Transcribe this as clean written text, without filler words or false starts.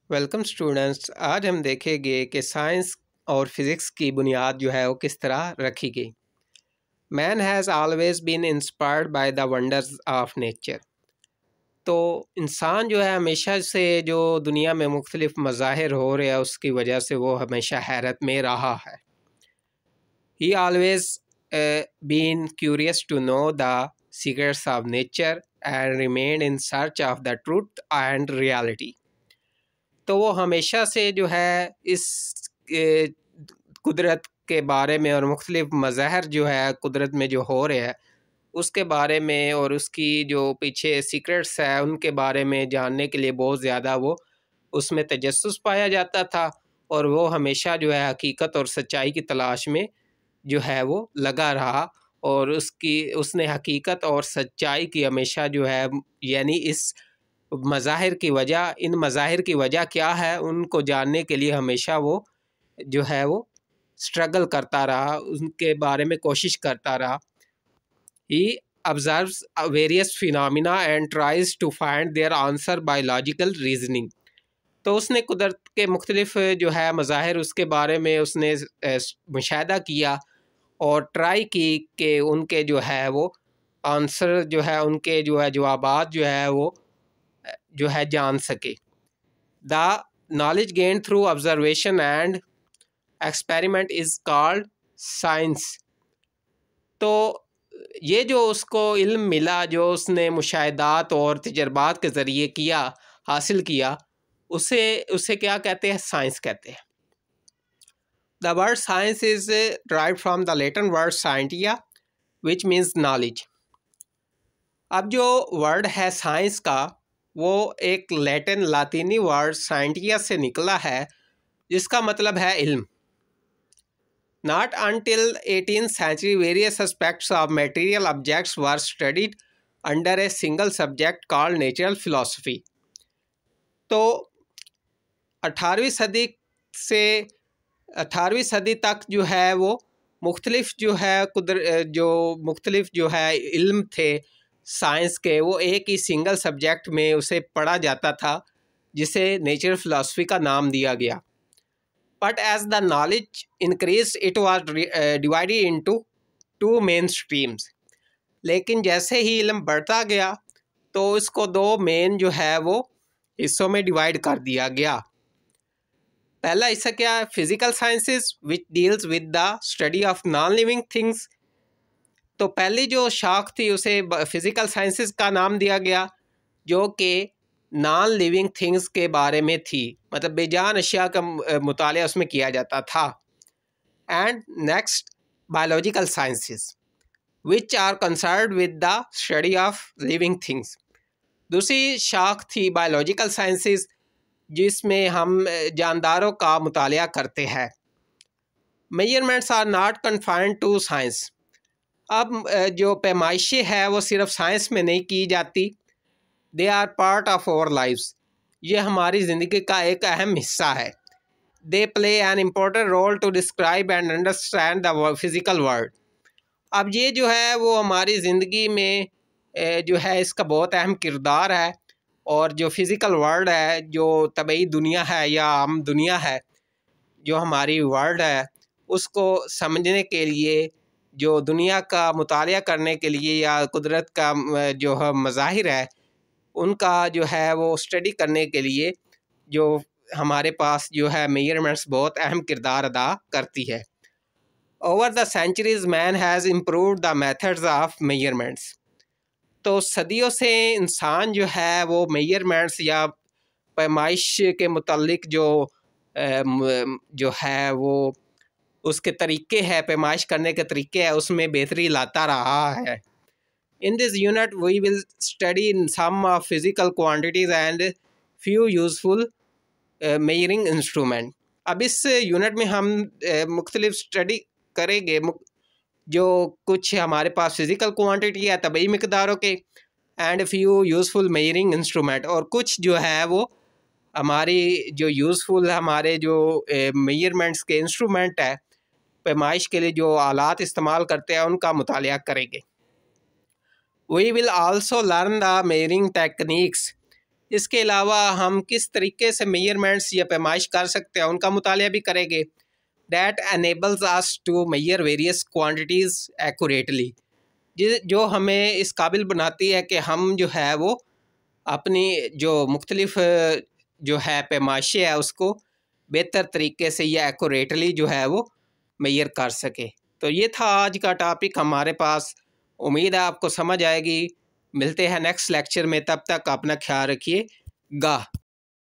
Welcome students. आज हम देखेंगे कि साइंस और फिज़िक्स की बुनियाद जो है वो किस तरह रखी गई। Man has always been inspired by the wonders of nature. तो इंसान जो है हमेशा से जो दुनिया में मुख्तलिफ मज़ाहिर हो रहे हैं उसकी वजह से वो हमेशा हैरत में रहा है। He always been curious to know the secrets of nature and remain in search of the truth and reality. तो वो हमेशा से जो है इस कुदरत के बारे में और मुख्तलिफ मज़ाहिर जो है कुदरत में जो हो रहे हैं उसके बारे में और उसकी जो पीछे सीक्रेट्स है उनके बारे में जानने के लिए बहुत ज़्यादा वो उसमें तजस्सुस पाया जाता था। और वो हमेशा जो है हकीकत और सच्चाई की तलाश में जो है वो लगा रहा। और उसने हकीकत और सच्चाई की हमेशा जो है यानी इस इन मज़ाहिर की वजह क्या है उनको जानने के लिए हमेशा वो जो है वो स्ट्रगल करता रहा, उनके बारे में कोशिश करता रहा। ही observes various phenomena and tries to find their answer by logical reasoning। तो उसने कुदरत के मुख्तलिफ जो है मज़ाहिर उसके बारे में उसने मुशाहिदा किया और ट्राई की कि उनके जो है वो आंसर जो है उनके जो है जवाबात जो है जान सके। The knowledge gain through observation and experiment is called science. तो ये जो उसको इल्म मिला जो उसने मुशाहिदात और तजर्बात के ज़रिए हासिल किया उसे उसे क्या कहते हैं? साइंस कहते हैं। The word science is derived from the Latin word scientia which means knowledge. अब जो वर्ड है साइंस का वो एक लातीनी वर्ड साइंटिया से निकला है जिसका मतलब है इल्म। Not until 18th century various aspects of material objects were studied under a single subject called natural philosophy। तो 18वीं सदी से 18वीं सदी तक जो है वो मुख्तलिफ जो है इल्म थे साइंस के वो एक ही सिंगल सब्जेक्ट में उसे पढ़ा जाता था जिसे नेचुरल फ़िलासफ़ी का नाम दिया गया। But as the knowledge increased, it was divided into two main streams। लेकिन जैसे ही इल्म बढ़ता गया तो इसको दो मेन जो है वो हिस्सों में डिवाइड कर दिया गया। पहला हिस्सा क्या है? Physical sciences which deals with the study of non living things. तो पहली जो शाख थी उसे फिजिकल साइंसेस का नाम दिया गया जो कि नॉन लिविंग थिंग्स के बारे में थी, मतलब बेजान अशिया का मुतालिया उसमें किया जाता था। And next biological sciences which are concerned with the study of living things. दूसरी शाख थी बायोलॉजिकल साइंसेस जिसमें हम जानदारों का मुतालिया करते हैं। Measurements are not confined to science. अब जो पैमाइशें है वो सिर्फ साइंस में नहीं की जाती, they are part of our lifes. ये हमारी ज़िंदगी का एक अहम हिस्सा है। They play an important role to describe and understand the physical world. अब ये जो है वो हमारी ज़िंदगी में जो है इसका बहुत अहम किरदार है। और जो फ़िज़िकल वर्ल्ड है, जो तबई दुनिया है या आम दुनिया है, जो हमारी वर्ल्ड है उसको समझने के लिए, जो दुनिया का मुतालिया करने के लिए या कुदरत का जो है मज़ाहिर है उनका जो है वो स्टडी करने के लिए जो हमारे पास जो है मेजरमेंट्स बहुत अहम किरदार अदा करती है। Over the centuries man has improved the methods of measurements. तो सदियों से इंसान जो है वो मेजरमेंट्स या पैमाइश के मुतालिक जो है वो उसके तरीके हैं, पैमाइश करने के तरीके हैं, उसमें बेहतरी लाता रहा है। In this unit, we will study in some of physical quantities and few useful measuring instrument। अब इस यूनिट में हम मुख्तलिफ स्टडी करेंगे जो कुछ हमारे पास फिज़िकल क्वांटिटी है तबई मिकदारों के and few useful measuring instrument, और कुछ जो है वो हमारी जो यूज़फुल हमारे जो मेजरमेंट्स के इंस्ट्रूमेंट है, पैमाइश के लिए जो आलात इस्तेमाल करते हैं उनका मुतालिया करेंगे। We will also learn the measuring techniques। इसके अलावा हम किस तरीके से मेजरमेंट्स या पैमाइश कर सकते हैं उनका मुतालिया भी करेंगे। That enables us to measure various quantities accurately, जो हमें इस काबिल बनाती है कि हम जो है वो अपनी जो मुख्तलिफ जो है पैमाइशें है उसको बेहतर तरीके से या एक्यूरेटली जो है वो मेजर कर सके। तो ये था आज का टॉपिक हमारे पास। उम्मीद है आपको समझ आएगी। मिलते हैं नेक्स्ट लेक्चर में, तब तक अपना ख्याल रखिएगा।